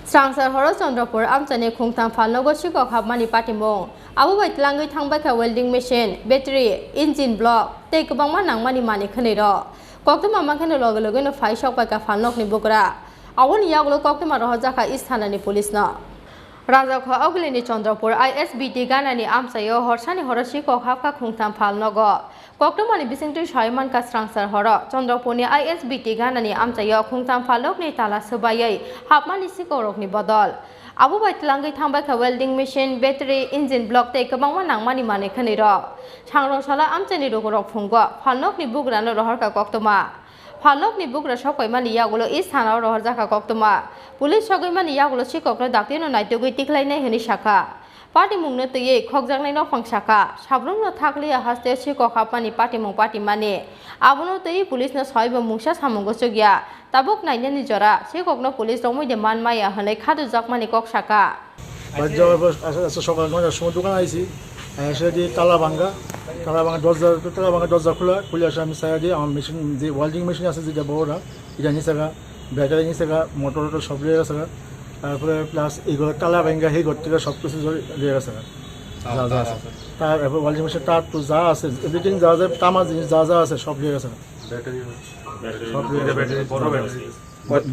Srangsal Horo Chandrapur Amchaini Khongtham Phalnogo Sikok Habmani Patimung Abu bai tlangai thangbai kha welding machine battery engine block tei kwbangma nangmani mani khani ro koktoma makhane loge loge no phai sok bai ka Phalnog ni bukra awoni yaglo koktoma roha jaka isthanani police na Raja kho Aglini Chandrapur ISBT ganani Amchaio Horsani Horo Sikok Habka Khongtham Phalnogo Koktomani bisingti Shaiman ka Srangsal Horo Chandrapurni ISBT ganani Amchaio Khongtham Phalnog ni tala sabayai Habmani Sikok ni bodol Abu bai tlangai thangbai kha welding machine battery engine block tei kwbangma nangmani mane khani ro Srangsal Amchaini rok phunggo Phalnog ni bugrano rohar ka koktoma Phalnog ni bugra sokai mani yagulo isthanao rohar jaka koktoma Police sokai mani yagulo Sikok no daktino naitogui tiklainai hini shaka Patimung no tei khokjangnai no phangsaka sabrung no thakliya haste Sikok Habmani Patimung Patimani abono tei police no soibo mungsa samungo chogya tabuk nainani jora Sikok no police romoi de manmaya hanai khadu jakmani kok shaka বাজার আসলে সকাল 9টার সময় দোকান আইছি এসে দিয়ে তালা ভাঙা দরজা খুলে আসে আমি সাইড দিয়ে আমার মেশিন যে ওয়েল্ডিং মেশিন আছে যেটা বড়রা এটা নিচে ব্যাটারি নিচে মোটর সব লিয়ে গেছে তারপরে প্লাস এইগুলো তালা ভাঙা সেই ঘর থেকে সব কিছু লিয়ে গেছে তারপর ওয়েল্ডিং মেশিন তার তো যা আছে এভরিথিং যা যা তামা জিনিস যা যা আছে সব লিয়ে গেছে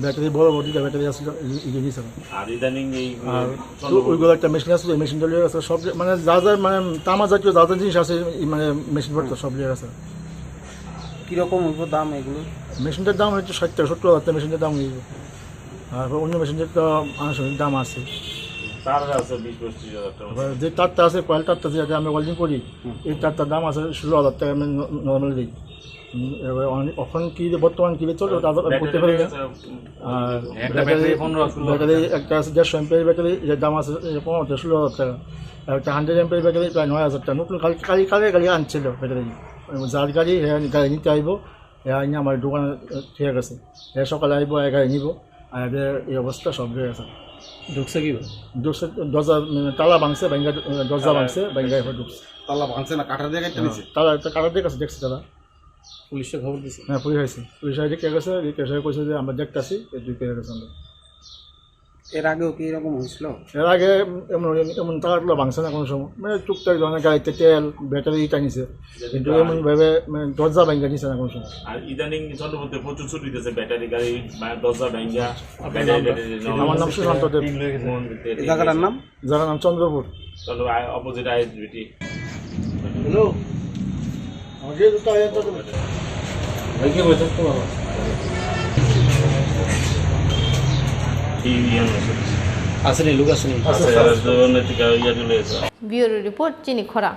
ব্যাটারি বড় বডিটা ব্যাটারি আসলে ইগিয়েছে আর ইদানিং এই ওইগুলো একটা মেশিন আছে ওই মেশিনটা লিয়ে গেছে সব মানে যা যা মানে তামা জাতীয় যা যা জিনিস আছে মানে মেশিন পড়তে সব লিয়ে গেছে কীরকম হইব দাম এগুলো মেশিনটার দাম হচ্ছে 60-70 মেশিনটার দাম হইব আর অন্য মেশিনটার তো আনুষঙ্গিক দাম আছে তার আছে 20-25 হাজার টাকা যে তারটা আছে কয়েল তারটা যেটা আমরা ওয়েল্ডিং করি এই তারটার দাম আছে 16,000 টাকা আমি নর্মাল দিই এখন কি বর্তমান কি চলছে তাদের করতে পারি না আর ব্যাটারি একটা আছে 150 এমপিএর ব্যাটারি এর দাম আছে 15-16,000 টাকা আর একটা 100 এমপিএর ব্যাটারি প্রায় 9,000 টাকা নতুন গাড়ি আনছিল ব্যাটারি যার গাড়ি গাড়ি নিতে আইব এনে আমার দোকানে ঠিক আছে সকালে আইব গাড়ি নিব আর এই অবস্থা সব হয়ে গেছে ঢুকছে কি ঢুকছে দরজা তালা ভাঙছে দরজা ভাঙছে ভাঙা ঢুকছে তালা ভাঙছে না কাটার দিয়ে কেটে নিছে তালা কাটার দিয়ে কাছে দেখছে তারা পুলিশে খবর দিছে হ্যাঁ পুলিশ আইছে পুলিশ আইতে কে গেছে কইছে যে আমরা দেখতাছি দুই কে গেছে এর আগেও কি এরকম হয়েছিল এর আগে এমন টাকাগুলো ভাঙছে না কোনো সময় মানে টুকটাক ধরনের গাড়িতে তেল ব্যাটারি টানিছে কিন্তু এমন ভাবে মানে দরজা ভাঙা নিছে না কোনো সময় আর ইদানিং চন্দ্রপুরে প্রচুর ছুটি দিতেছে ব্যাটারি গাড়ি দরজা ভাঙা আমার নাম সুশান্ত দেব জায়গাটার নাম চন্দ্রপুর চলো অপোজিট আইএসবিটি হ্যালো আগে তো আয়া তো ভাই কি বলছ তো বাবা আসেনি লোক আসেনি আছে আর তো নৈতিক ইয়া চলে আছে ব্যুরো রিপোর্ট চিনি খরা